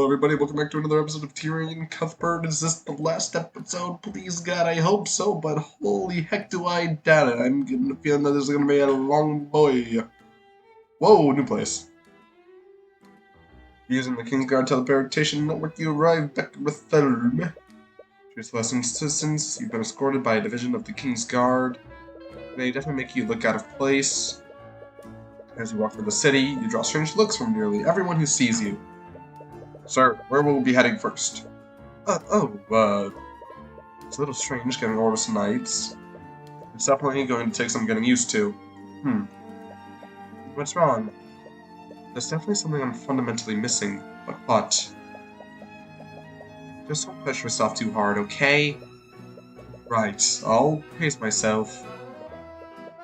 everybody, welcome back to another episode of Tyrion Cuthbert. Is this the last episode? Please God, I hope so, but holy heck do I doubt it. I'm getting the feeling that this is gonna be a long boy. Whoa, new place. Using the Kingsguard teleportation network, you arrive back in Bethlehem. Choose lesson citizens, you've been escorted by a division of the Kingsguard. They definitely make you look out of place. As you walk through the city, you draw strange looks from nearly everyone who sees you. Sir, where will we be heading first? It's a little strange getting orders tonight. It's definitely going to take some getting used to. What's wrong? There's definitely something I'm fundamentally missing, but what? Just don't push yourself too hard, okay? Right, I'll pace myself.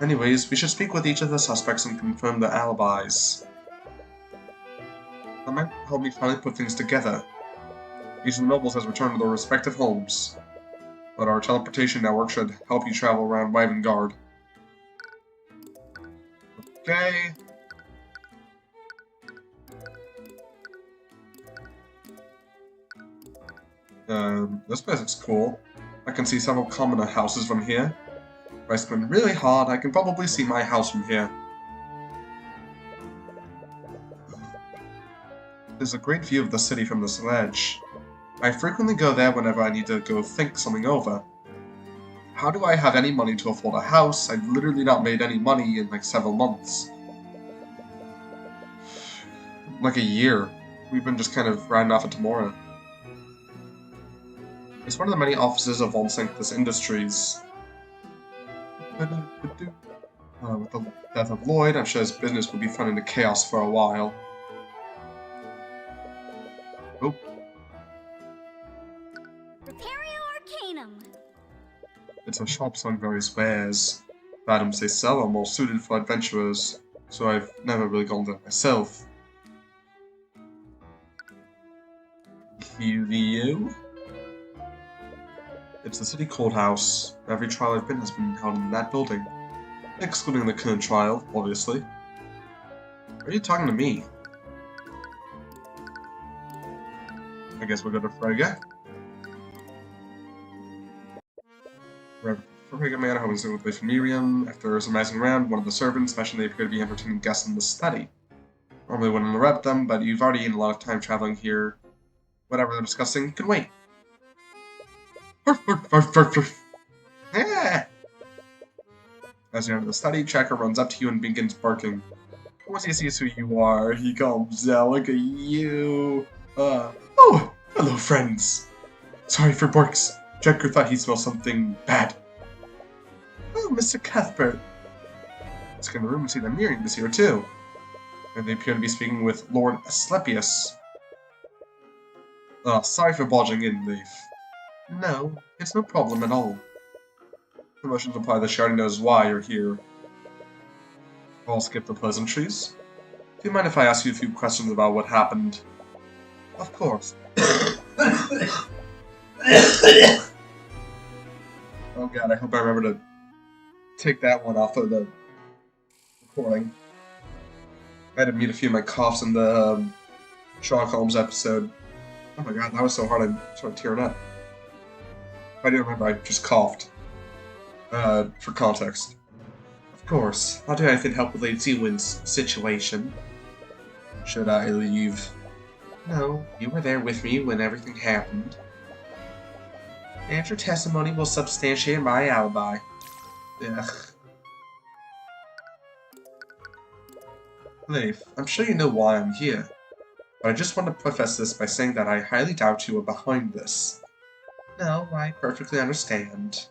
Anyways, we should speak with each of the suspects and confirm their alibis. That might help me finally put things together. Each of the nobles has returned to their respective homes, but our teleportation network should help you travel around Wyvengard. Okay. This place looks cool. I can see several commoner houses from here. If I squint really hard, I can probably see my house from here. There's a great view of the city from this ledge. I frequently go there whenever I need to go think something over. How do I have any money to afford a house? I've literally not made any money in like several months. Like a year. We've been just kind of riding off of tomorrow. It's one of the many offices of Von Sanctus Industries. With the death of Lloyd, I'm sure his business will be thrown into chaos for a while. Oh. Repario Arcanum. It's a shop selling various wares. The items they sell are more suited for adventurers, so I've never really gone there myself. QVU? It's the city courthouse. Every trial I've been has been held in that building. Excluding the current trial, obviously. Are you talking to me? I guess we'll go to Frege. Frege Manor home with Lady Miriam. After surmising around, one of the servants mentioned they appear to be entertaining guests in the study. Normally wouldn't interrupt them, but you've already eaten a lot of time traveling here. Whatever they're discussing can wait. As you enter the study, Tracker runs up to you and begins barking. Once he sees who you are, he calms down. Look at you. Oh, hello, friends. Sorry for barks. Tracker thought he smelled something bad. Oh, Mr. Cuthbert. Let's get in the room and see that Miriam is here too. And they appear to be speaking with Lord Asclepius. Sorry for barging in, Leif. No, it's no problem at all. The motions imply that she already knows why you're here. I'll skip the pleasantries. Do you mind if I ask you a few questions about what happened? Of course. Oh god, I hope I remember to take that one off of the recording. I had to mute a few of my coughs in the Sherlock Holmes episode. Oh my god, that was so hard I started tearing up. I do remember I just coughed. For context. Of course. How do I fit help with Lady Seawind's situation? Should I leave? No, you were there with me when everything happened. And your testimony will substantiate my alibi. Ugh. Leif, I'm sure you know why I'm here. But I just want to preface this by saying that I highly doubt you are behind this. No, I perfectly understand.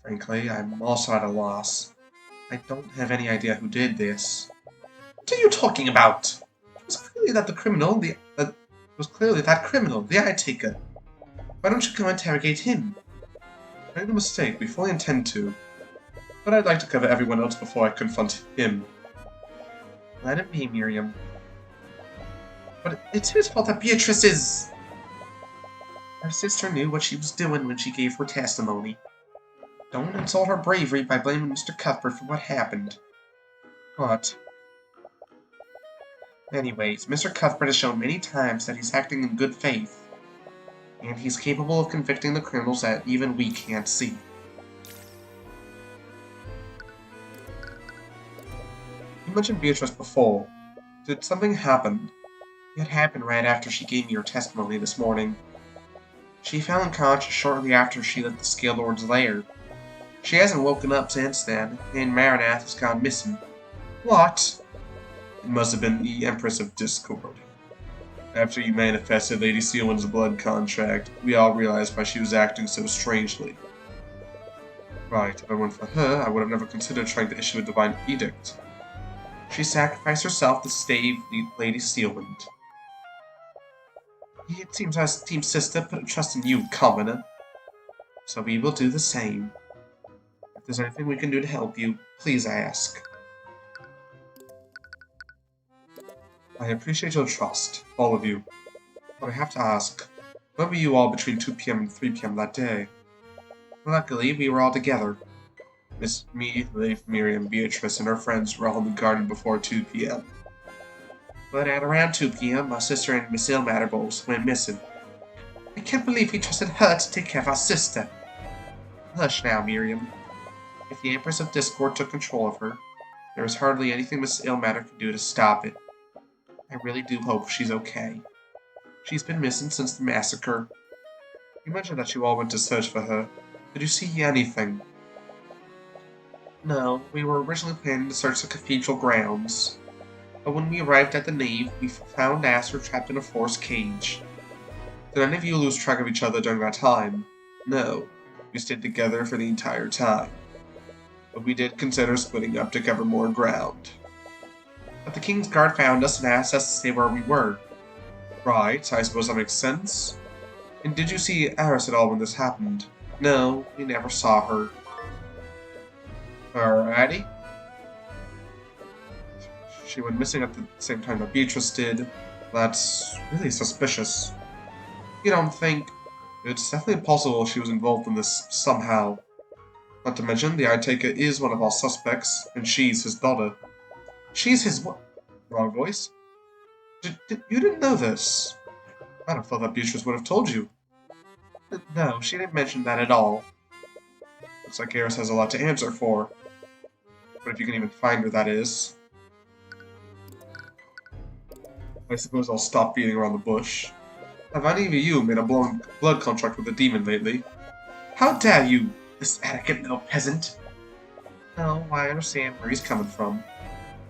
Frankly, I'm also at a loss. I don't have any idea who did this. What are you talking about? It was clearly that criminal, the eye taker. Why don't you go interrogate him? I made a mistake, we fully intend to. But I'd like to cover everyone else before I confront him. Let it be, Miriam. But it's his fault that Beatrice is... Our sister knew what she was doing when she gave her testimony. Don't insult her bravery by blaming Mr. Cuthbert for what happened. What? Anyways, Mr. Cuthbert has shown many times that he's acting in good faith, and he's capable of convicting the criminals that even we can't see. You mentioned Beatrice before. Did something happen? It happened right after she gave me her testimony this morning. She fell unconscious shortly after she left the Scale Lord's lair. She hasn't woken up since then, and Marinath has gone missing. What? It must have been the Empress of Discord. After you manifested Lady Sealwyn's blood contract, we all realized why she was acting so strangely. Right, if it weren't for her, I would have never considered trying to issue a divine edict. She sacrificed herself to save Lady Sealwind. It seems our team sister put a trust in you, commoner. So we will do the same. If there's anything we can do to help you, please ask. I appreciate your trust, all of you. But I have to ask, where were you all between 2 p.m. and 3 p.m. that day? Luckily, we were all together. Me, Leif, Miriam, Beatrice, and her friends were all in the garden before 2 p.m. But at around 2 p.m., my sister and Miss Ilmatter both went missing. I can't believe we trusted her to take care of our sister. Hush now, Miriam. If the Empress of Discord took control of her, there is hardly anything Miss Ilmatter can do to stop it. I really do hope she's okay. She's been missing since the massacre. You mentioned that you all went to search for her. Did you see anything? No, we were originally planning to search the cathedral grounds. But when we arrived at the nave, we found Aster trapped in a forced cage. Did any of you lose track of each other during that time? No, we stayed together for the entire time. But we did consider splitting up to cover more ground. But the King's Guard found us and asked us to stay where we were. Right, I suppose that makes sense. And did you see Aris at all when this happened? No, we never saw her. Alrighty. She went missing at the same time that Beatrice did. That's really suspicious. You don't think? It's definitely possible she was involved in this somehow. Not to mention, the AotA is one of our suspects, and she's his daughter. She's his what? Wrong voice? You didn't know this? I'd have thought that Beatrice would have told you. No, she didn't mention that at all. Looks like Aris has a lot to answer for. But if you can even find her, that is. I suppose I'll stop beating around the bush. Have any of you made a blood contract with a demon lately? How dare you, this arrogant little peasant? No, I understand where he's coming from.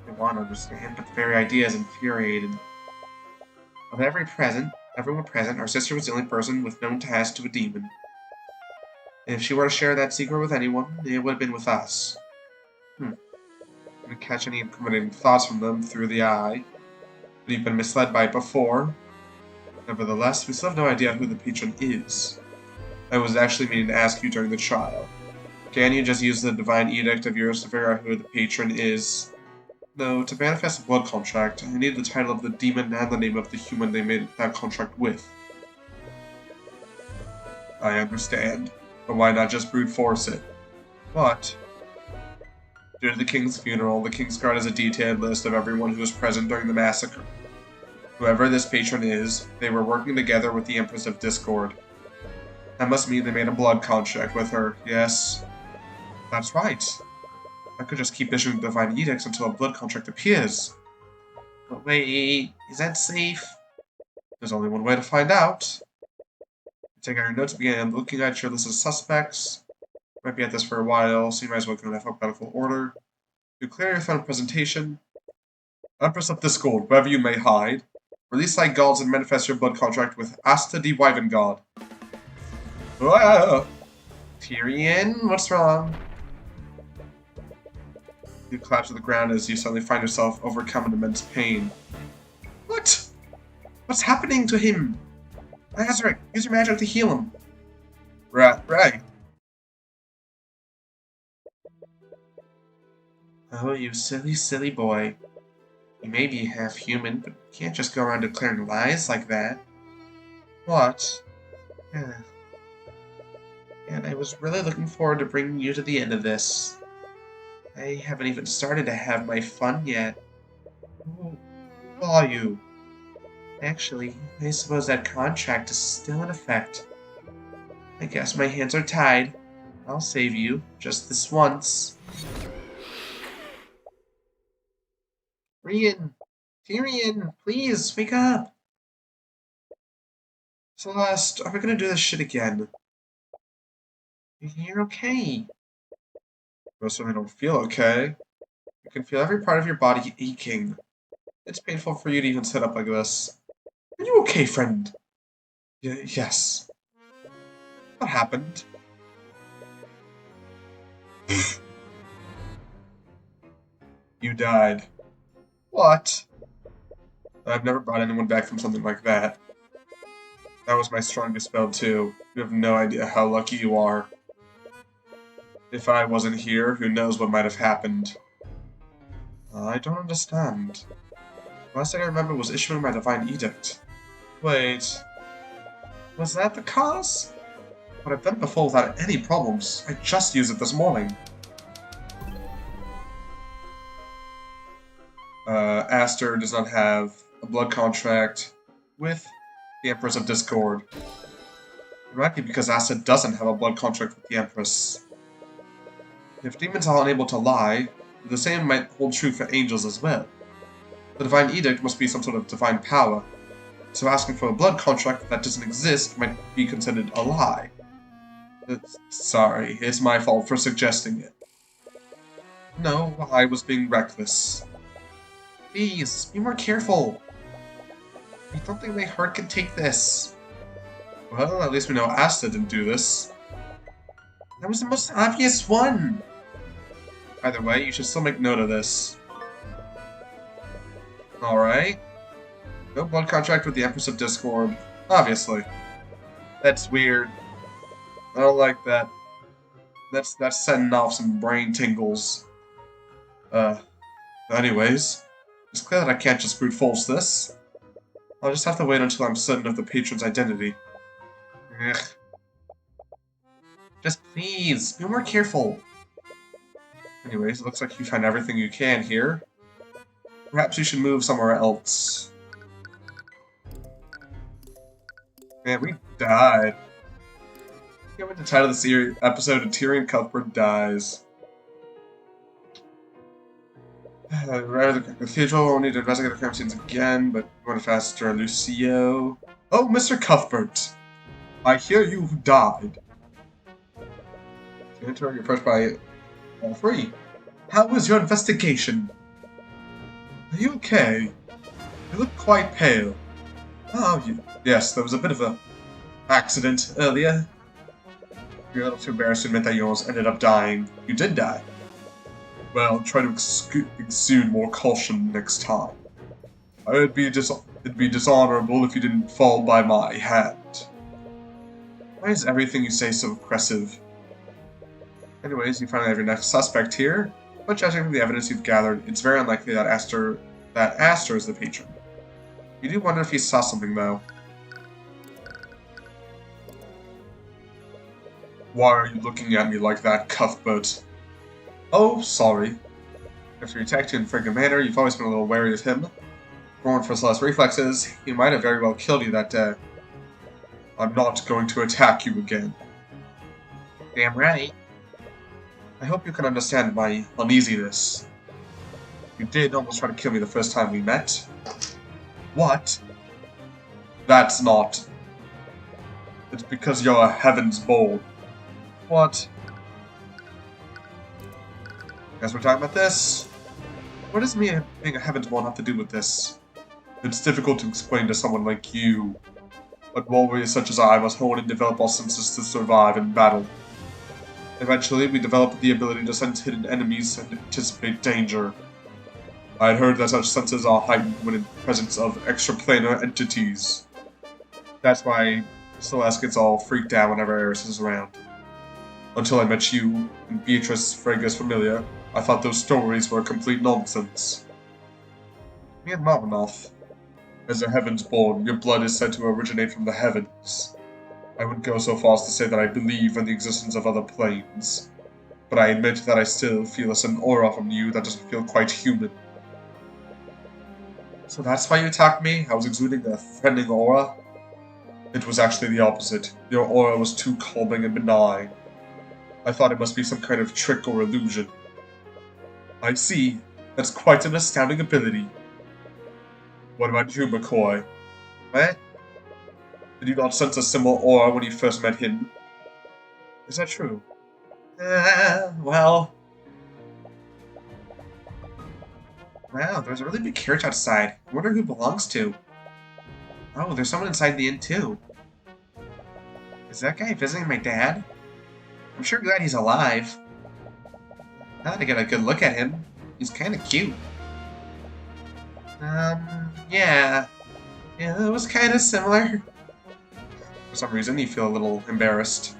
I want to understand, but the very idea is infuriating. Of everyone present, our sister was the only person with known ties to a demon. And if she were to share that secret with anyone, it would have been with us. Didn't catch any incriminating thoughts from them through the eye. But you've been misled by it before. Nevertheless, we still have no idea who the patron is. I was actually meaning to ask you during the trial. Can you just use the divine edict of yours to figure out who the patron is? No, to manifest a blood contract, I need the title of the demon and the name of the human they made that contract with. I understand, but why not just brute force it? What? Due to the King's funeral, the King's Guard has a detailed list of everyone who was present during the massacre. Whoever this patron is, they were working together with the Empress of Discord. That must mean they made a blood contract with her, yes? That's right. I could just keep issuing divine edicts until a blood contract appears. But wait, is that safe? There's only one way to find out. Take out your notes, begin looking at your list of suspects. Might be at this for a while, so you might as well go in alphabetical order. You clear your phone presentation. Empress of Discord, wherever you may hide. Release thy gods and manifest your blood contract with AotA the Wyvern God. Ah! Tyrion, what's wrong? You collapse to the ground as you suddenly find yourself overcome in immense pain. What? What's happening to him? Azaric, use your magic to heal him. Right. Oh, you silly, silly boy. You may be half human, but you can't just go around declaring lies like that. What? And I was really looking forward to bringing you to the end of this. I haven't even started to have my fun yet. Ooh. are you? Actually, I suppose that contract is still in effect. I guess my hands are tied. I'll save you, just this once. Tyrion, please, wake up! Celeste, are we gonna do this shit again? You're okay. Most of I don't feel okay. You can feel every part of your body aching. It's painful for you to even sit up like this. Are you okay, friend? Yes. What happened? You died. What? I've never brought anyone back from something like that. That was my strongest spell, too. You have no idea how lucky you are. If I wasn't here, who knows what might have happened. I don't understand. The last thing I remember was issuing my divine edict. Wait. Was that the cause? But I've done it before without any problems. I just used it this morning. Aster does not have a blood contract with the Empress of Discord. It might be because Aster doesn't have a blood contract with the Empress. If demons are unable to lie, the same might hold true for angels as well. The Divine Edict must be some sort of divine power, so asking for a blood contract that doesn't exist might be considered a lie. Sorry, it's my fault for suggesting it. No, I was being reckless. Please, be more careful. I don't think my heart can take this. Well, at least we know Asta didn't do this. That was the most obvious one! Either way, you should still make note of this. Alright. No blood contract with the Empress of Discord. Obviously. That's weird. I don't like that. That's setting off some brain tingles. Anyways. It's clear that I can't just brute force this. I'll just have to wait until I'm certain of the patron's identity. Ugh. Just please, be more careful. Anyways, it looks like you found everything you can here. Perhaps you should move somewhere else. Man, we died. I can't wait to title the episode of Tyrion Cuthbert Dies. Rather the cathedral, we'll need to investigate the crime scenes again, but we want to faster Lucio. Oh, Mr. Cuthbert! I hear you died. To enter, you're approached by all three. How was your investigation? Are you okay? You look quite pale. Oh, yes, there was a bit of a accident earlier. You're a little too embarrassed to admit that yours ended up dying. You did die. Well, try to exude more caution next time. It'd be dishonorable if you didn't fall by my hand. Why is everything you say so aggressive? Anyways, you finally have your next suspect here, but judging from the evidence you've gathered, it's very unlikely that Aster is the patron. You do wonder if he saw something, though. Why are you looking at me like that, Cuthbert? Oh, sorry. After you attacked you in Frank Manor, you've always been a little wary of him. Born for Celeste reflexes, he might have very well killed you that day. I'm not going to attack you again. Damn right. I hope you can understand my uneasiness. You did almost try to kill me the first time we met. What? That's not. It's because you're a Heaven's Bowl. What? Guess we're talking about this? What does me being a Heaven's Bowl have to do with this? It's difficult to explain to someone like you. But warriors such as I must hone and develop our senses to survive in battle. Eventually, we develop the ability to sense hidden enemies and anticipate danger. I had heard that such senses are heightened when in presence of extraplanar entities. That's why Celeste gets all freaked out whenever Eris is around. Until I met you and Beatrice Frega's familiar, I thought those stories were complete nonsense. Me and Marvinoff. As a Heaven's Born, your blood is said to originate from the heavens. I wouldn't go so far as to say that I believe in the existence of other planes, but I admit that I still feel a certain aura from you that doesn't feel quite human. So that's why you attacked me? I was exuding a threatening aura? It was actually the opposite. Your aura was too calming and benign. I thought it must be some kind of trick or illusion. I see. That's quite an astounding ability. What about you, McCoy? Eh? Did you not sense a similar aura when you first met him? Is that true? Well... Wow, there's a really big carriage outside. I wonder who it belongs to. Oh, there's someone inside the inn, too. Is that guy visiting my dad? I'm sure glad he's alive. Now that I get a good look at him, he's kinda cute. Yeah. Yeah, it was kinda similar. For some reason, you feel a little embarrassed.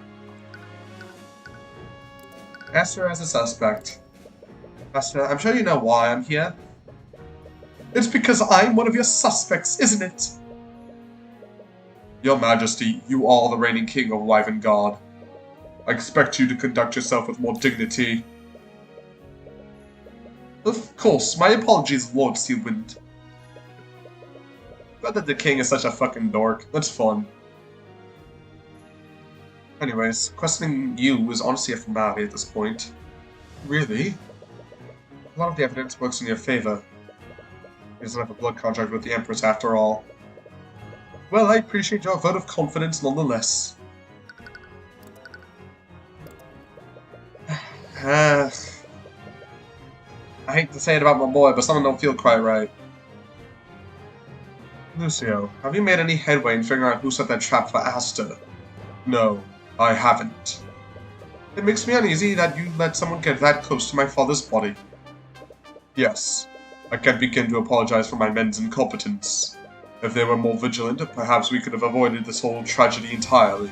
Ask her as a suspect. Master, I'm sure you know why I'm here. It's because I'm one of your suspects, isn't it? Your Majesty, you are the reigning king of Wyvern. I expect you to conduct yourself with more dignity. Of course, my apologies, Lord Seawind. Not that the king is such a fucking dork. That's fun. Anyways, questioning you is honestly a formality at this point. Really? A lot of the evidence works in your favor. He doesn't have a blood contract with the Empress after all. Well, I appreciate your vote of confidence nonetheless. I hate to say it about my boy, but something don't feel quite right. Lucio, have you made any headway in figuring out who set that trap for Asta? No, I haven't. It makes me uneasy that you let someone get that close to my father's body. Yes, I can't begin to apologize for my men's incompetence. If they were more vigilant, perhaps we could have avoided this whole tragedy entirely.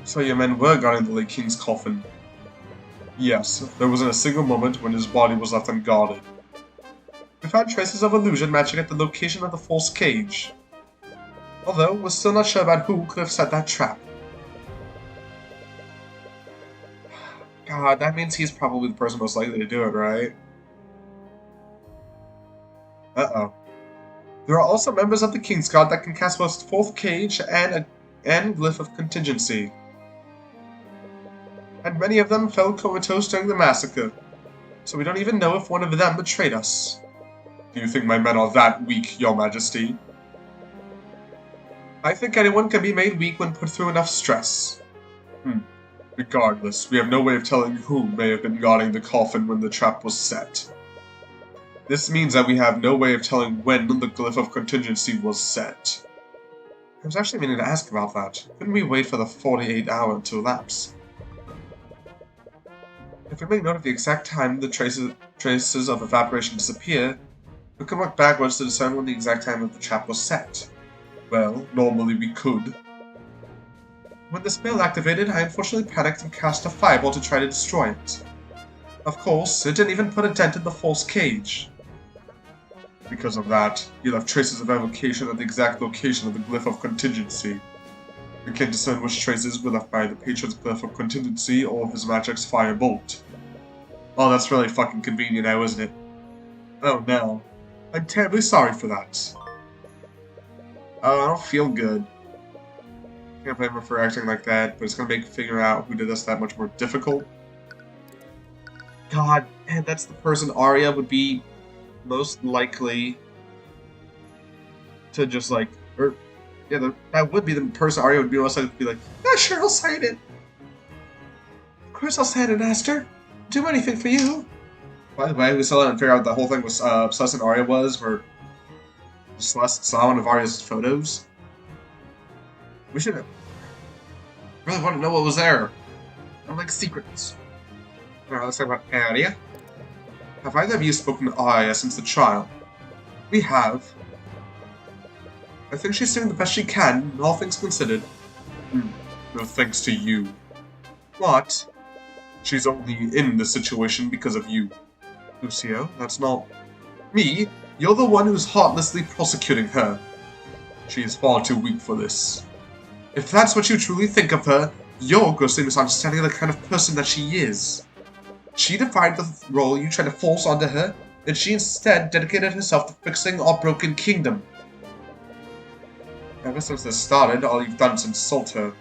So your men were guarding the late king's coffin? Yes, there wasn't a single moment when his body was left unguarded. We found traces of illusion matching at the location of the false cage. Although, we're still not sure about who could have set that trap. God, that means he's probably the person most likely to do it, right? Uh-oh. There are also members of the King's Guard that can cast both Fourth Cage and Glyph of Contingency. And many of them fell comatose during the massacre, so we don't even know if one of them betrayed us. Do you think my men are that weak, Your Majesty? I think anyone can be made weak when put through enough stress. Regardless, we have no way of telling who may have been guarding the coffin when the trap was set. This means that we have no way of telling when the Glyph of Contingency was set. I was actually meaning to ask about that. Couldn't we wait for the 48-hour to elapse? If we make note of the exact time the traces of evaporation disappear, we can work backwards to discern when the exact time of the trap was set. Well, normally we could. When the spell activated, I unfortunately panicked and cast a fireball to try to destroy it. Of course, it didn't even put a dent in the false cage. Because of that, you left traces of evocation at the exact location of the Glyph of Contingency. We can't discern which traces were left by the patron's Glyph of Contingency or of his magic's firebolt. Oh, that's really fucking convenient now, isn't it? Oh no. I'm terribly sorry for that. Oh, I don't feel good. Can't blame her for acting like that, but it's gonna make figuring out who did this that much more difficult. God, man, that's the person Arya would be most likely to just like, or yeah, that would be the person Arya would be most likely to be like, yeah, sure, I'll sign it. Of course I'll sign it, Aster. Do anything for you. By the way, we still didn't figure out the whole thing with Celeste and Arya was, where Celeste saw one of Arya's photos. We should have really want to know what was there. I like secrets. Alright, let's talk about Arya. Have either of you spoken to Arya since the trial? We have. I think she's doing the best she can, all things considered. No thanks to you. What? She's only in this situation because of you. Lucio, that's not... Me? You're the one who's heartlessly prosecuting her. She is far too weak for this. If that's what you truly think of her, you're grossly misunderstanding the kind of person that she is. She defined the role you try to force onto her, and she instead dedicated herself to fixing our broken kingdom. Ever since this started, all you've done is insult her.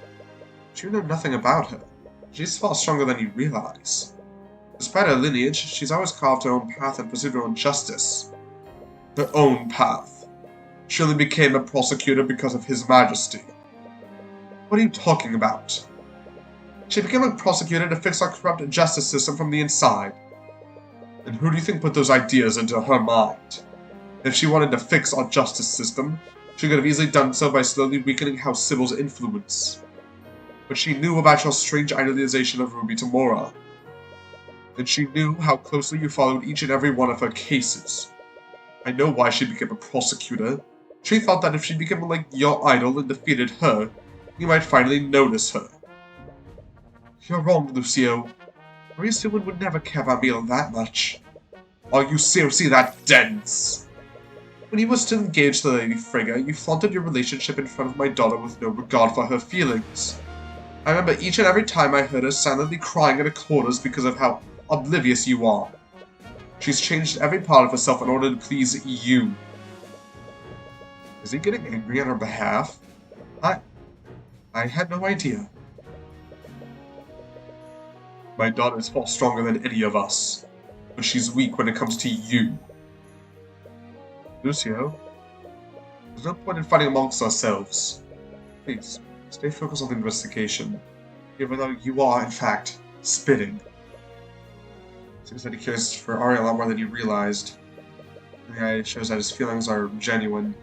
But you know nothing about her. She's far stronger than you realize. Despite her lineage, she's always carved her own path and pursued her own justice. Her own path. She only became a prosecutor because of His Majesty. What are you talking about? She became a prosecutor to fix our corrupt justice system from the inside. And who do you think put those ideas into her mind? If she wanted to fix our justice system, she could have easily done so by slowly weakening House Sybil's influence. But she knew about your strange idealization of Ruby Tamora. And she knew how closely you followed each and every one of her cases. I know why she became a prosecutor. She thought that if she became like your idol and defeated her, you might finally notice her. You're wrong, Lucio. Maria Stewart would never care about me that much. Are you seriously that dense? When you were still engaged to Lady Frigga, you flaunted your relationship in front of my daughter with no regard for her feelings. I remember each and every time I heard her silently crying in her quarters because of how oblivious you are. She's changed every part of herself in order to please you. Is he getting angry on her behalf? I had no idea. My daughter is far stronger than any of us, but she's weak when it comes to you. Lucio, there's no point in fighting amongst ourselves. Please, stay focused on the investigation, even though you are, in fact, spitting. Seems that he cares for Ari a lot more than you realized. The guy shows that his feelings are genuine.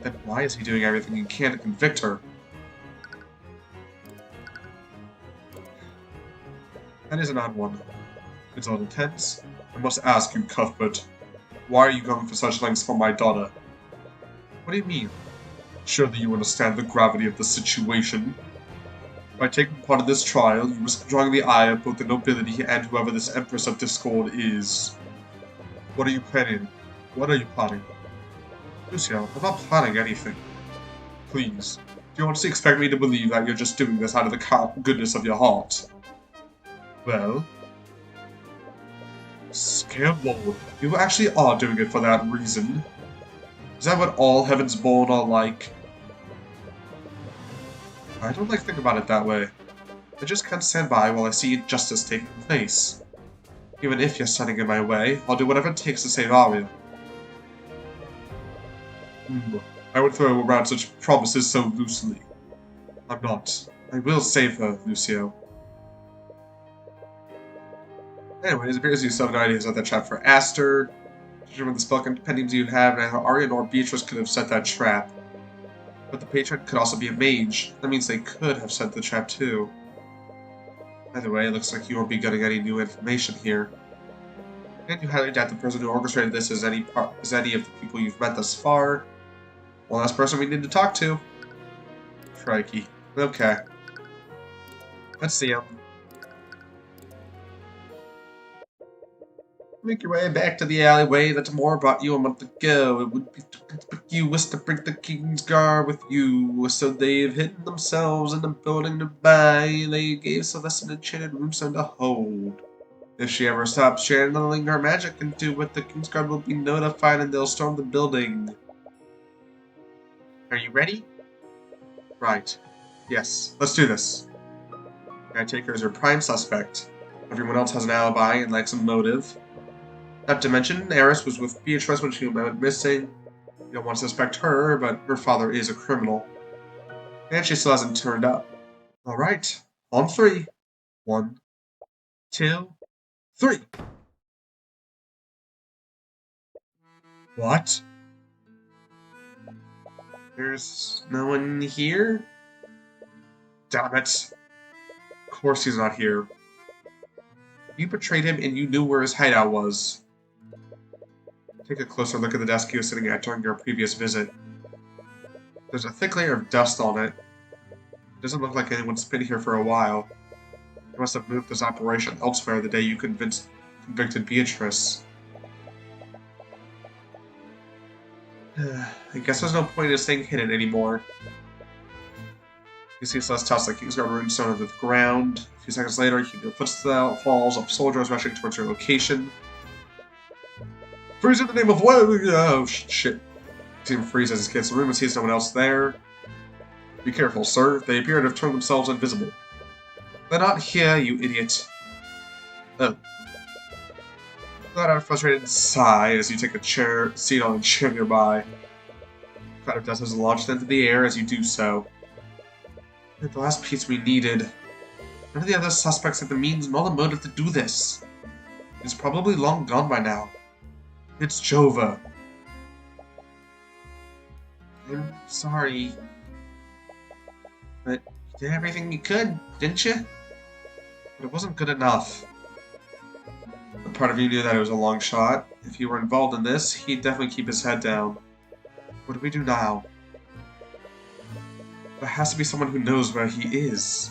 Then why is he doing everything he can to convict her? That is an odd one. It's all intense. I must ask you, Cuthbert, why are you going for such lengths for my daughter? What do you mean? Surely you understand the gravity of the situation. By taking part in this trial, you risk drawing the ire of both the nobility and whoever this Empress of Discord is. What are you planning? What are you plotting? Lucio, I'm not planning anything. Please, do you honestly expect me to believe that you're just doing this out of the goodness of your heart? Well, Scarelord, you actually are doing it for that reason. Is that what all Heaven's Born are like? I don't like to think about it that way. I just can't stand by while I see injustice taking place. Even if you're standing in my way, I'll do whatever it takes to save Arya. I would throw around such promises so loosely. I'm not. I will save her, Lucio. Anyways, it appears you still have no ideas of that trap for Aster. Determine the spell compendiums you have, and how Arya nor Beatrice could have set that trap. But the patron could also be a mage. That means they could have set the trap too. Either way, it looks like you won't be getting any new information here. And you highly doubt the person who orchestrated this is any of the people you've met thus far. One last person we need to talk to. Crikey. Okay. Let's see him. Make your way back to the alleyway that Tamora brought you a month ago. It would be you was to bring the King's Guard with you, so they've hidden themselves in the building nearby. They gave Celeste an enchanted runestone to hold. If she ever stops channeling her magic into it, the King's Guard will be notified and they'll storm the building. Are you ready? Right. Yes, let's do this. I take her as your prime suspect. Everyone else has an alibi and lacks a motive. Not to mention, Eris was with Beatrice when she went missing. You don't want to suspect her, but her father is a criminal. And she still hasn't turned up. Alright, on 3. 1, 2, 3! What? There's no one here? Damn it. Of course he's not here. You betrayed him and you knew where his hideout was. Take a closer look at the desk he was sitting at during your previous visit. There's a thick layer of dust on it. It doesn't look like anyone's been here for a while. You must have moved this operation elsewhere the day you convicted Beatrice. I guess there's no point in staying hidden anymore. You see Celeste toss the King's Guard runestone into the ground. A few seconds later, you hear footfalls of soldiers rushing towards your location. Freeze in the name of what? Oh, shit. See him freeze as he escapes the room and sees no one else there. Be careful, sir. They appear to have turned themselves invisible. They're not here, you idiot. Oh. Let out a frustrated sigh as you take a seat on a chair nearby. A cloud of dust is launched into the air as you do so. The last piece we needed. None of the other suspects have the means nor the motive to do this. It's probably long gone by now. It's Jova. I'm sorry. But you did everything you could, didn't you? But it wasn't good enough. A part of you knew that it was a long shot. If he were involved in this, he'd definitely keep his head down. What do we do now? There has to be someone who knows where he is.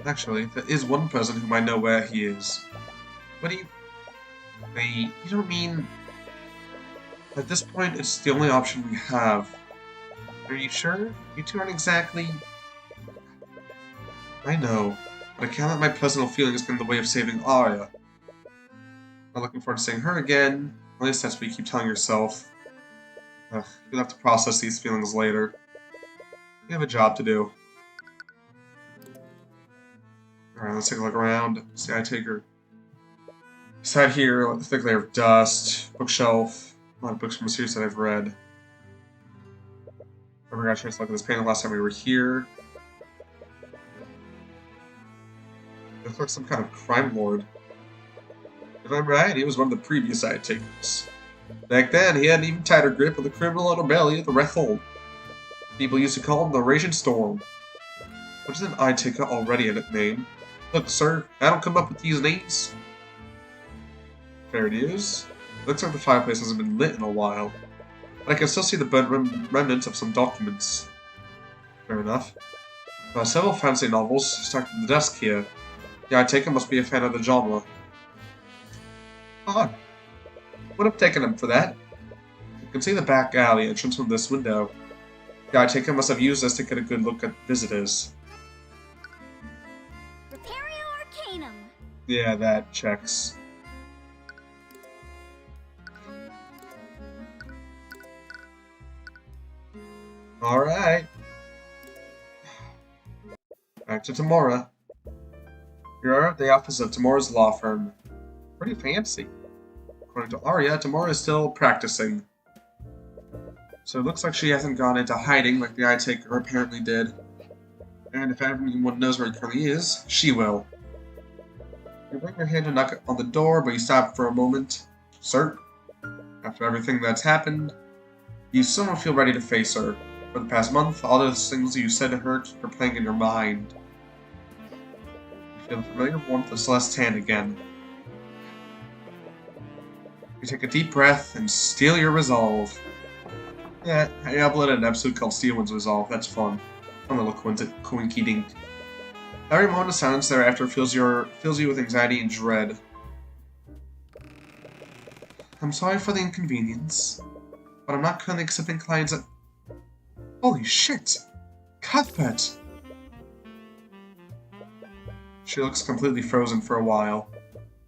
Actually, there is one person who might know where he is. What do you... Wait, you don't mean... At this point, it's the only option we have. Are you sure? You two aren't exactly... I know, but I can't let my personal feelings get in the way of saving Arya. Not looking forward to seeing her again. At least that's what you keep telling yourself. You'll have to process these feelings later. You have a job to do. Alright, let's take a look around. See, I take her. Sat here, a thick layer of dust, bookshelf, a lot of books from a series that I've read. I forgot to look at this panel last time we were here. It looks like some kind of crime lord. If I'm right, he was one of the previous side takers. Back then, he had an even tighter grip on the criminal underbelly of the Red Hole. People used to call him the Raging Storm. What is an eye taker already a nickname? Look, sir, I don't come up with these names. There it is. Looks like the fireplace hasn't been lit in a while. But I can still see the burnt remnants of some documents. Fair enough. Several fantasy novels stacked in the desk here. The eye taker must be a fan of the genre. Odd. Would have taken him for that. You can see the back alley entrance from this window. The eye taker must have used this to get a good look at visitors. Arcanum. Yeah, that checks. Alright. Back to Tamora. You're at the office of Tamora's law firm. Pretty fancy. According to Arya, Tamora is still practicing. So it looks like she hasn't gone into hiding like the eye taker apparently did. And if anyone knows where he currently is, she will. You bring your hand to knock on the door, but you stop for a moment. Sir, after everything that's happened, you still don't feel ready to face her. For the past month, all those things you said to her keep replaying in your mind. You feel the familiar warmth of Celeste's hand again. You take a deep breath and steel your resolve. Yeah, I uploaded an episode called Steel One's Resolve. That's fun. Fun little coinky-dink. Every moment of silence thereafter fills you with anxiety and dread. I'm sorry for the inconvenience, but I'm not currently accepting clients at... Holy shit! Cuthbert! She looks completely frozen for a while.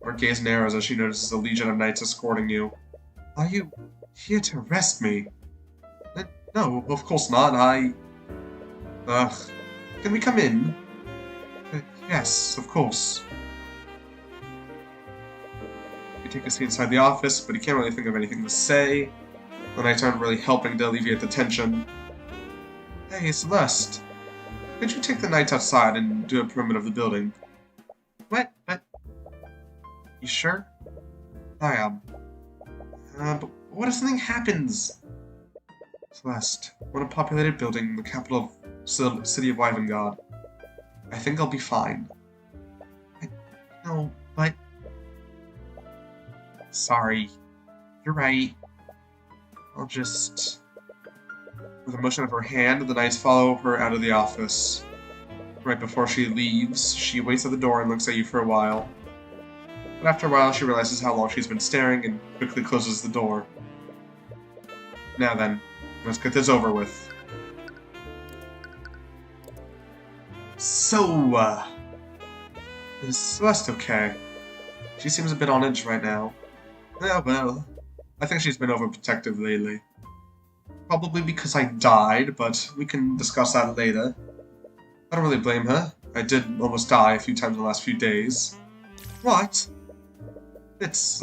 Her gaze narrows as she notices a legion of knights escorting you. Are you here to arrest me? No, of course not. Ugh. Can we come in? Yes, of course. You take a seat inside the office, but you can't really think of anything to say. The knights aren't really helping to alleviate the tension. Hey, Celeste. Could you take the knights outside and do a perimeter of the building? What? You sure? I am. But what if something happens? Celeste, we're in a populated building in the capital of city of Wyvengard. I think I'll be fine. No, but... Sorry. You're right. I'll just... With a motion of her hand, the knights follow her out of the office. Right before she leaves, she waits at the door and looks at you for a while. But after a while, she realizes how long she's been staring and quickly closes the door. Now then, let's get this over with. So, is Celeste okay? She seems a bit on edge right now. Yeah, well, I think she's been overprotective lately. Probably because I died, but we can discuss that later. I don't really blame her. I did almost die a few times in the last few days. What? It's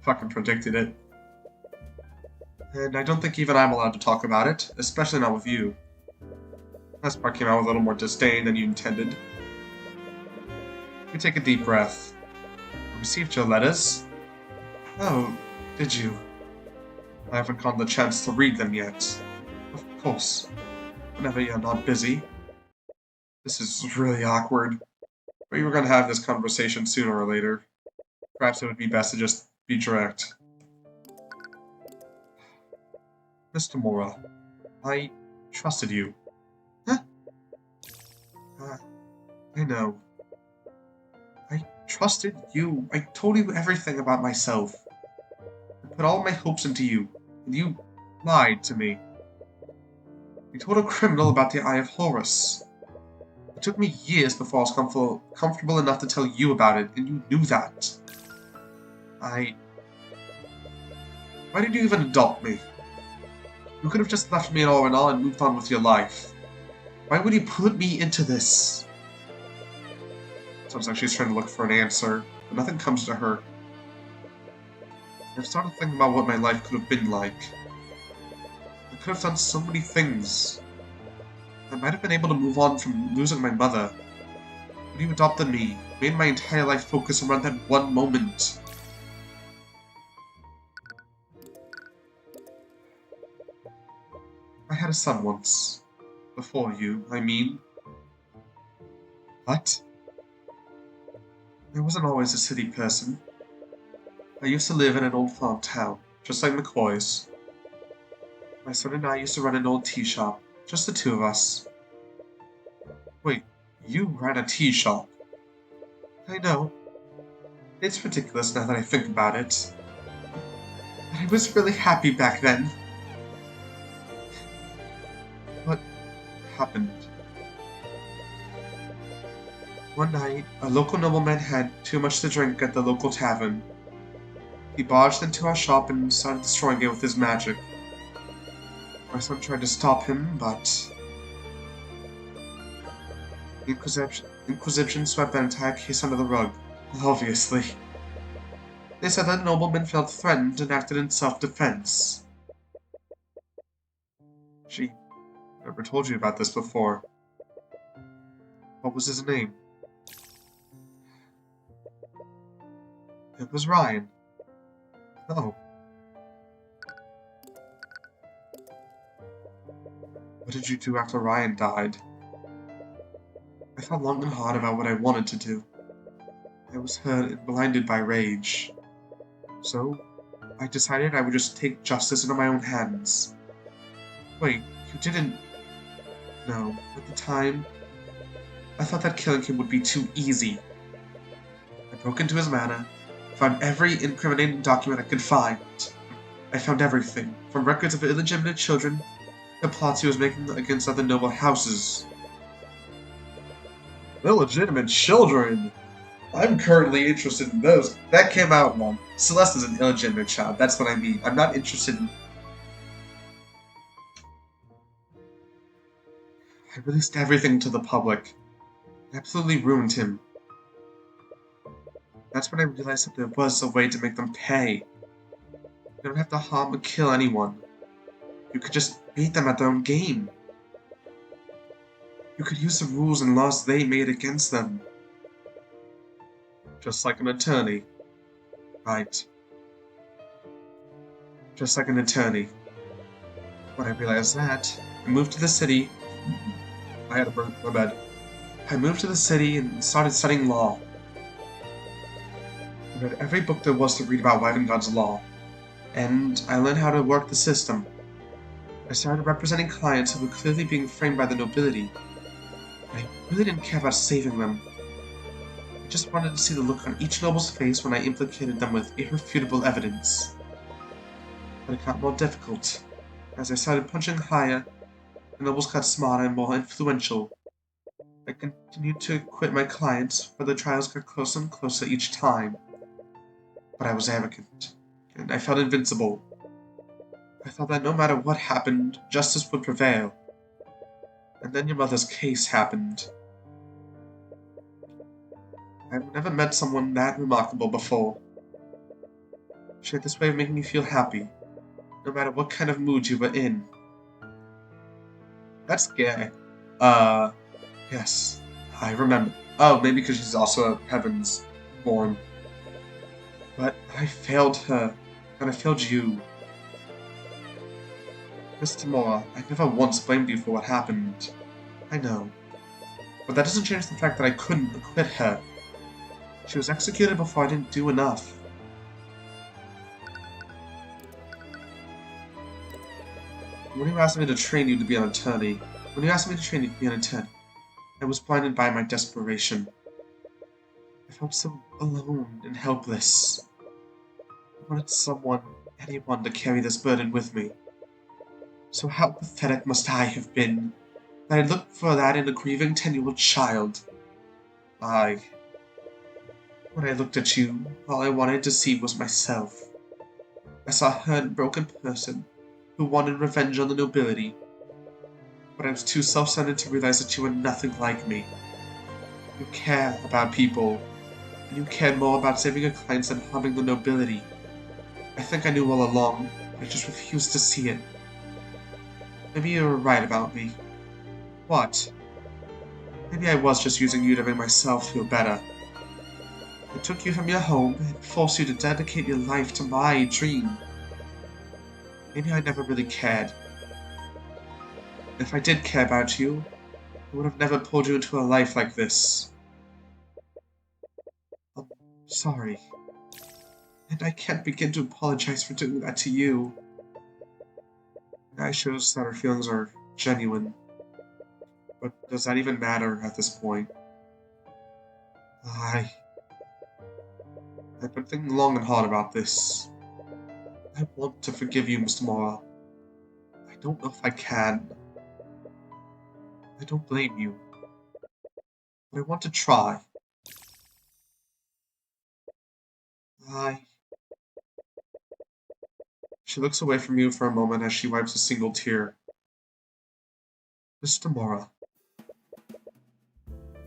fucking predicted it. And I don't think even I'm allowed to talk about it, especially not with you. That part came out with a little more disdain than you intended. You take a deep breath. I received your letters. Oh, did you? I haven't gotten the chance to read them yet. Of course. Whenever you're not busy. This is really awkward. But you were going to have this conversation sooner or later. Perhaps it would be best to just be direct. Mr. Mora, I trusted you. Huh? I know. I trusted you. I told you everything about myself. I put all my hopes into you, and you lied to me. You told a criminal about the Eye of Horus. It took me years before I was comfortable enough to tell you about it, and you knew that. Why did you even adopt me? You could have just left me in all and moved on with your life. Why would you put me into this? Sounds like she's trying to look for an answer, but nothing comes to her. I've started thinking about what my life could have been like. I could have done so many things. I might have been able to move on from losing my mother. But you adopted me, made my entire life focus around that one moment. I had a son once. Before you, I mean. What? I wasn't always a city person. I used to live in an old farm town, just like McCoy's. My son and I used to run an old tea shop, just the two of us. Wait, you ran a tea shop? I know. It's ridiculous now that I think about it. But I was really happy back then. What happened? One night, a local nobleman had too much to drink at the local tavern. He barged into our shop and started destroying it with his magic. My son tried to stop him, but the Inquisition swept that entire case under the rug, obviously. They said that the nobleman felt threatened and acted in self-defense. She never told you about this before. What was his name? It was Ryan. Oh. What did you do after Ryan died? I thought long and hard about what I wanted to do. I was hurt and blinded by rage. So, I decided I would just take justice into my own hands. Wait, you didn't... No, at the time, I thought that killing him would be too easy. I broke into his manor, found every incriminating document I could find. I found everything, from records of illegitimate children to plots he was making against other noble houses. Illegitimate children? I'm currently interested in those. That came out wrong. Celeste is an illegitimate child, that's what I mean. I'm not interested in... I released everything to the public. It absolutely ruined him. That's when I realized that there was a way to make them pay. You don't have to harm or kill anyone. You could just beat them at their own game. You could use the rules and laws they made against them. Just like an attorney. Right. Just like an attorney. When I realized that, I moved to the city. I had to burn my bed. I moved to the city and started studying law. I read every book there was to read about Wyvern God's law, and I learned how to work the system. I started representing clients who were clearly being framed by the nobility. I really didn't care about saving them. I just wanted to see the look on each noble's face when I implicated them with irrefutable evidence. But it got more difficult. As I started punching higher, the nobles got smarter and more influential. I continued to acquit my clients, but the trials got closer and closer each time. But I was arrogant, and I felt invincible. I thought that no matter what happened, justice would prevail. And then your mother's case happened. I've never met someone that remarkable before. She had this way of making me feel happy, no matter what kind of mood you were in. That's gay. Yes, I remember. Oh, maybe because she's also a Heaven's born. But I failed her, and I failed you. Miss Tamora, I never once blamed you for what happened. I know. But that doesn't change the fact that I couldn't acquit her. She was executed before I didn't do enough. When you asked me to train you to be an attorney, I was blinded by my desperation. I felt so alone and helpless. I wanted someone, anyone, to carry this burden with me. So how pathetic must I have been that I looked for that in a grieving 10-year-old child. When I looked at you, all I wanted to see was myself. I saw a hurt, broken person who wanted revenge on the nobility. But I was too self-centered to realize that you were nothing like me. You care about people, and you cared more about saving your clients than harming the nobility. I think I knew all along, but I just refused to see it. Maybe you were right about me. What? Maybe I was just using you to make myself feel better. I took you from your home and forced you to dedicate your life to my dream. Maybe I never really cared. If I did care about you, I would have never pulled you into a life like this. I'm sorry. And I can't begin to apologize for doing that to you. That shows that our feelings are genuine. But does that even matter at this point? I've been thinking long and hard about this. I want to forgive you, Mr. Mora. I don't know if I can. I don't blame you. But I want to try. She looks away from you for a moment as she wipes a single tear. Mr. Mora.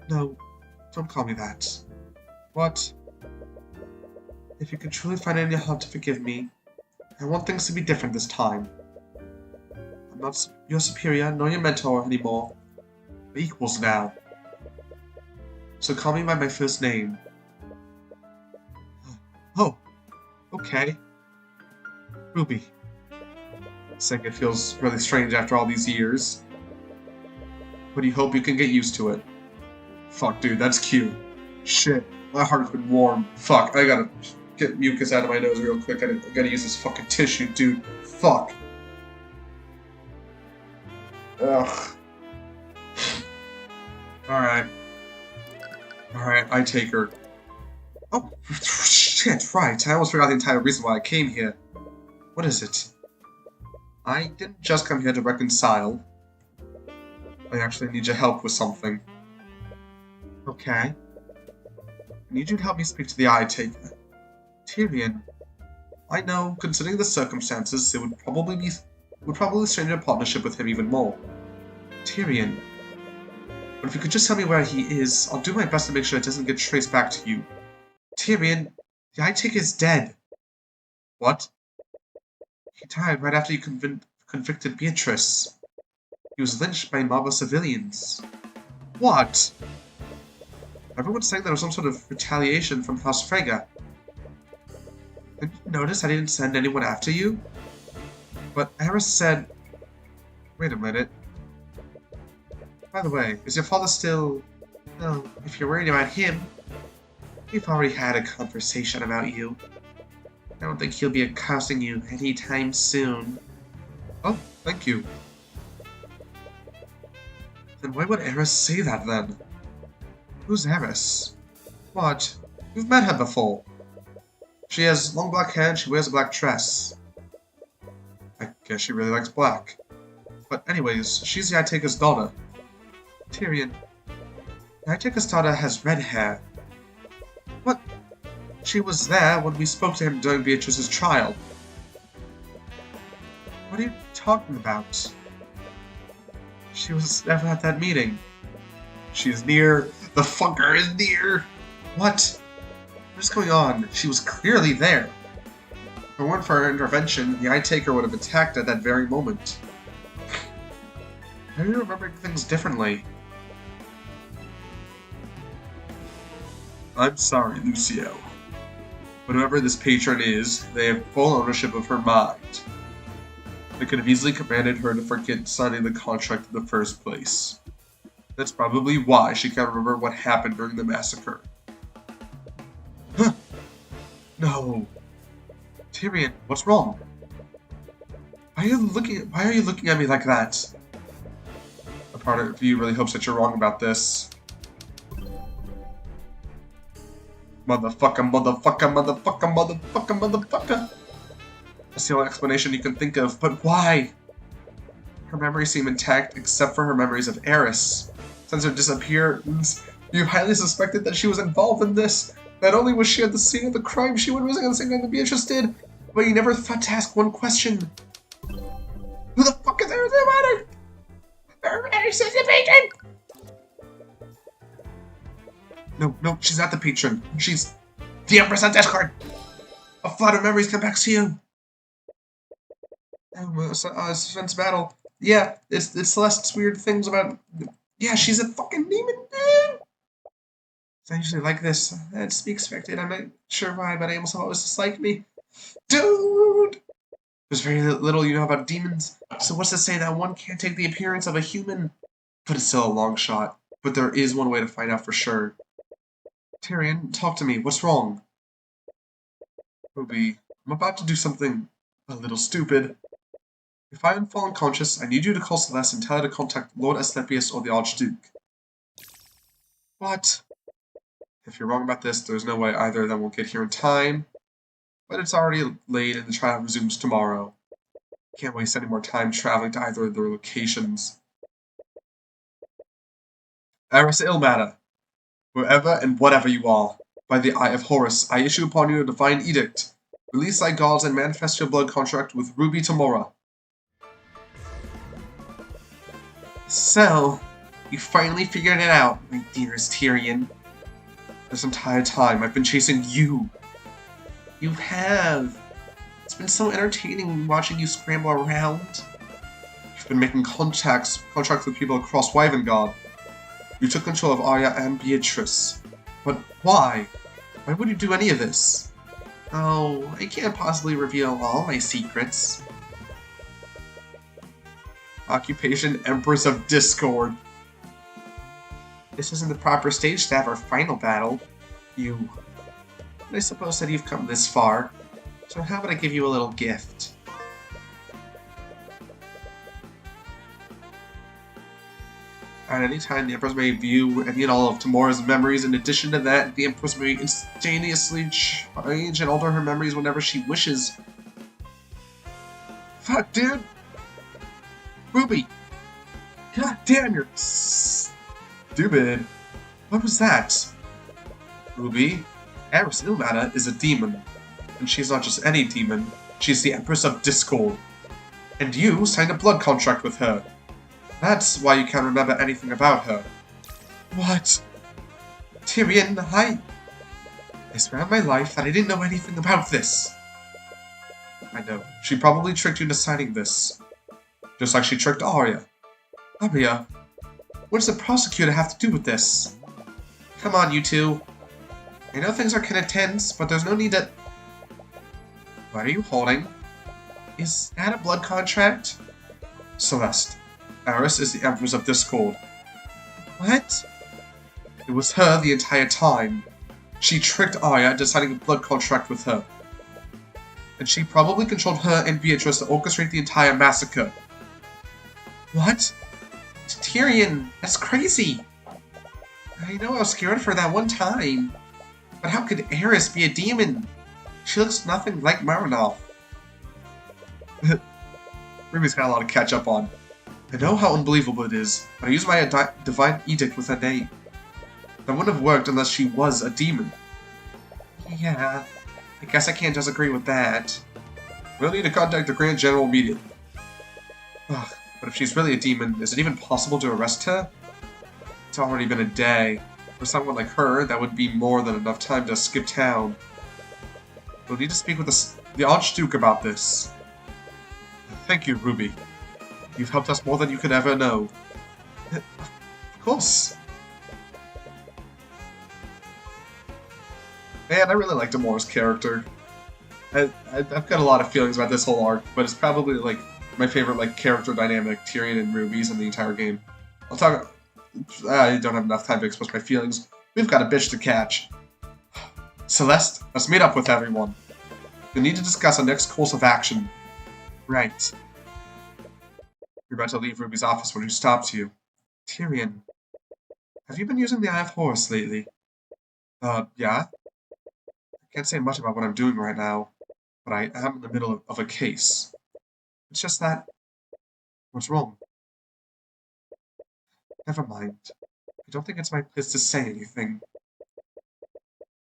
No, don't call me that. What? If you can truly find it in your heart to forgive me, I want things to be different this time. I'm not your superior nor your mentor anymore. We're equals now. So call me by my first name. Oh, okay. Ruby. Saying it feels really strange after all these years. But you hope you can get used to it. Fuck, dude, that's cute. Shit, my heart's been warm. Fuck, I gotta get mucus out of my nose real quick. I gotta use this fucking tissue, dude. Fuck. Ugh. Alright, I take her. Oh, shit, right. I almost forgot the entire reason why I came here. What is it? I didn't just come here to reconcile. I actually need your help with something. Okay. I need you to help me speak to the AotA. Tyrion. I know, considering the circumstances, it would probably strain your partnership with him even more. Tyrion. But if you could just tell me where he is, I'll do my best to make sure it doesn't get traced back to you. Tyrion, the AotA is dead. What? He died right after you convicted Beatrice. He was lynched by a mob of civilians. What? Everyone's saying there was some sort of retaliation from House Frege. Didn't you notice I didn't send anyone after you? But Eris said... Wait a minute. By the way, is your father still... No, if you're worried about him, we've already had a conversation about you. I don't think he'll be accosting you anytime soon. Oh, thank you. Then why would Eris say that then? Who's Eris? What? You've met her before. She has long black hair and she wears a black dress. I guess she really likes black. But anyways, she's the AotA's daughter. Tyrion. The AotA's daughter has red hair. What? She was there when we spoke to him during Beatrice's trial. What are you talking about? She was never at that meeting. She is near. The fucker is near. What? What is going on? She was clearly there. If it weren't for her intervention, the Eye Taker would have attacked at that very moment. Why are you remembering things differently? I'm sorry, Lucio. But whoever this patron is, they have full ownership of her mind. They could have easily commanded her to forget signing the contract in the first place. That's probably why she can't remember what happened during the massacre. Huh. No. Tyrion, what's wrong? Why are you looking at me like that? A part of you really hopes that you're wrong about this. Motherfucker. That's the only explanation you can think of, but why? Her memories seem intact except for her memories of Eris. Since her disappearance, you highly suspected that she was involved in this. Not only was she at the scene of the crime, she went missing on the same time that Beatrice did, but you never thought to ask one question. Who the fuck is Eris Ilmater? Eris is the patron! No, she's not the patron. She's the Empress on Death Card. A flood of memories come back to you. Suspense battle. Yeah, it's Celeste's weird things about. Yeah, she's a fucking demon, dude. It's not usually like this. That's to be expected. I'm not sure why, but I almost always disliked me. Dude! There's very little you know about demons, so what's to say that one can't take the appearance of a human? But it's still a long shot. But there is one way to find out for sure. Tyrion, talk to me. What's wrong? Ruby, I'm about to do something a little stupid. If I am fallen conscious, I need you to call Celeste and tell her to contact Lord Asclepius or the Archduke. What? If you're wrong about this, there's no way either of them will get here in time. But it's already late and the trial resumes tomorrow. Can't waste any more time traveling to either of their locations. Eris Ilmater, wherever and whatever you are, by the Eye of Horus, I issue upon you a divine edict. Release thy guards and manifest your blood contract with Ruby Tamora. So, you finally figured it out, my dearest Tyrion. This entire time, I've been chasing you. You have. It's been so entertaining watching you scramble around. You've been making contracts with people across Wyvengard. You took control of Arya and Beatrice. But why? Why would you do any of this? Oh, I can't possibly reveal all my secrets. Occupation Empress of Discord. This isn't the proper stage to have our final battle. I suppose that you've come this far, so how about I give you a little gift? At any time, the Empress may view any and all of Tamora's memories. In addition to that, the Empress may instantaneously change and alter her memories whenever she wishes. Fuck, dude! Ruby! God damn, you're stupid. What was that? Ruby, Eris Ilmater is a demon. And she's not just any demon, she's the Empress of Discord. And you signed a blood contract with her. That's why you can't remember anything about her. What? Tyrion, I swear on my life that I didn't know anything about this. I know. She probably tricked you into signing this. Just like she tricked Arya. Arya? What does the prosecutor have to do with this? Come on, you two. I know things are kinda tense, but there's no need to... What are you holding? Is that a blood contract? Celeste. Eris is the Empress of Discord. What? It was her the entire time. She tricked Arya into signing a blood contract with her. And she probably controlled her and Beatrice to orchestrate the entire massacre. What? Tyrion, that's crazy. I know I was scared for that one time. But how could Eris be a demon? She looks nothing like Marinov. Ruby's got a lot to catch up on. I know how unbelievable it is, but I used my divine edict with her name. That wouldn't have worked unless she was a demon. Yeah, I guess I can't disagree with that. We'll need to contact the Grand General immediately. Ugh, but if she's really a demon, is it even possible to arrest her? It's already been a day. For someone like her, that would be more than enough time to skip town. We'll need to speak with the Archduke about this. Thank you, Ruby. You've helped us more than you could ever know. Of course. Man, I really liked Amora's character. I've got a lot of feelings about this whole arc, but it's probably like my favorite like character dynamic, Tyrion and Ruby's in the entire game. I'll talk. I don't have enough time to express my feelings. We've got a bitch to catch. Celeste, let's meet up with everyone. We need to discuss our next course of action. Right. You're about to leave Ruby's office when she stops you. Tyrion, have you been using the Eye of Horus lately? Yeah? I can't say much about what I'm doing right now, but I am in the middle of a case. It's just that... What's wrong? Never mind. I don't think it's my place to say anything.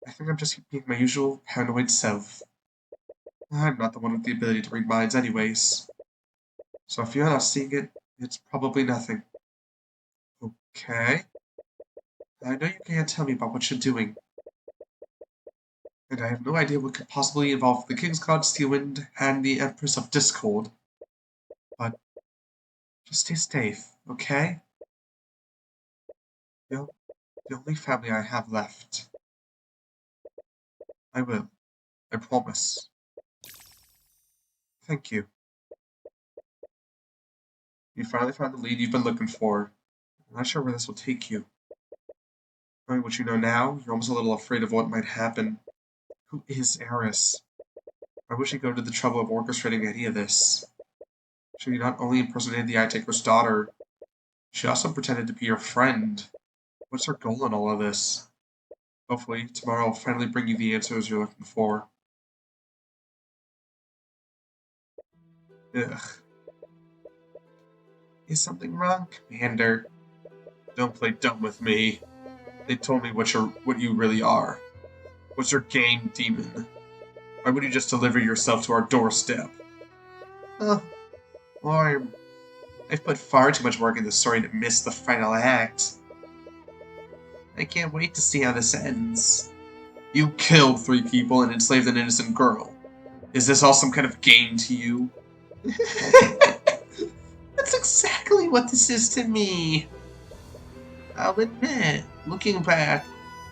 I think I'm just being my usual paranoid self. I'm not the one with the ability to read minds anyways. So if you're not seeing it, it's probably nothing. Okay. I know you can't tell me about what you're doing. And I have no idea what could possibly involve the King's God Steelwind and the Empress of Discord. But just stay safe, okay? You're the only family I have left. I will. I promise. Thank you. You finally found the lead you've been looking for. I'm not sure where this will take you. Knowing what you know now, you're almost a little afraid of what might happen. Who is Eris? Why would she go to the trouble of orchestrating any of this? She not only impersonated the Eye-Taker's daughter, she also pretended to be your friend. What's her goal in all of this? Hopefully, tomorrow I'll finally bring you the answers you're looking for. Ugh. Is something wrong, Commander? Don't play dumb with me. They told me what you really are. What's your game, demon? Why would you just deliver yourself to our doorstep? Oh, well, I've put far too much work into this story to miss the final act. I can't wait to see how this ends. You killed 3 people and enslaved an innocent girl. Is this all some kind of game to you? That's exactly what this is to me. I'll admit, looking back,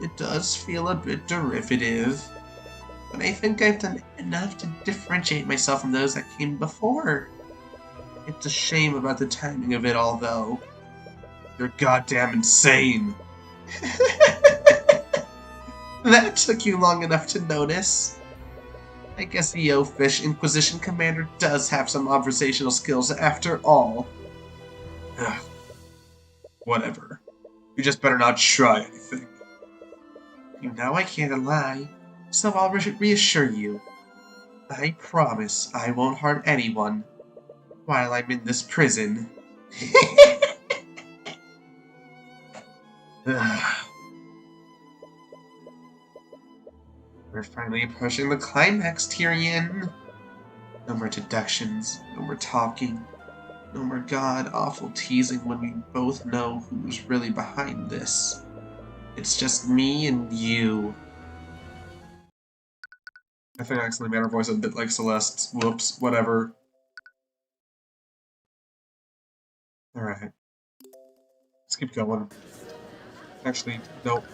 it does feel a bit derivative. But I think I've done enough to differentiate myself from those that came before. It's a shame about the timing of it all, though. You're goddamn insane. That took you long enough to notice. I guess the Oafish Inquisition Commander does have some observational skills after all. Ugh. Whatever. You just better not try anything. You know I can't lie, so I'll reassure you. I promise I won't harm anyone while I'm in this prison. We're finally approaching the climax, Tyrion. No more deductions, no more talking, no more god-awful teasing when we both know who's really behind this. It's just me and you. I think I accidentally made her voice a bit like Celeste. Whoops, whatever. Alright. Let's keep going. Actually, nope.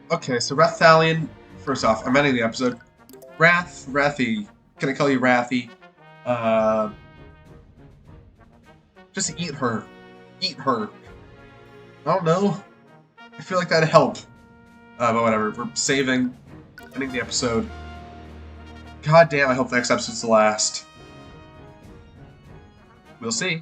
Okay, so Rathalion. First off, I'm ending the episode. Rathy. Can I call you Rathy? Just eat her. Eat her. I don't know. I feel like that'd help. But whatever. We're saving. Ending the episode. God damn, I hope the next episode's the last. We'll see.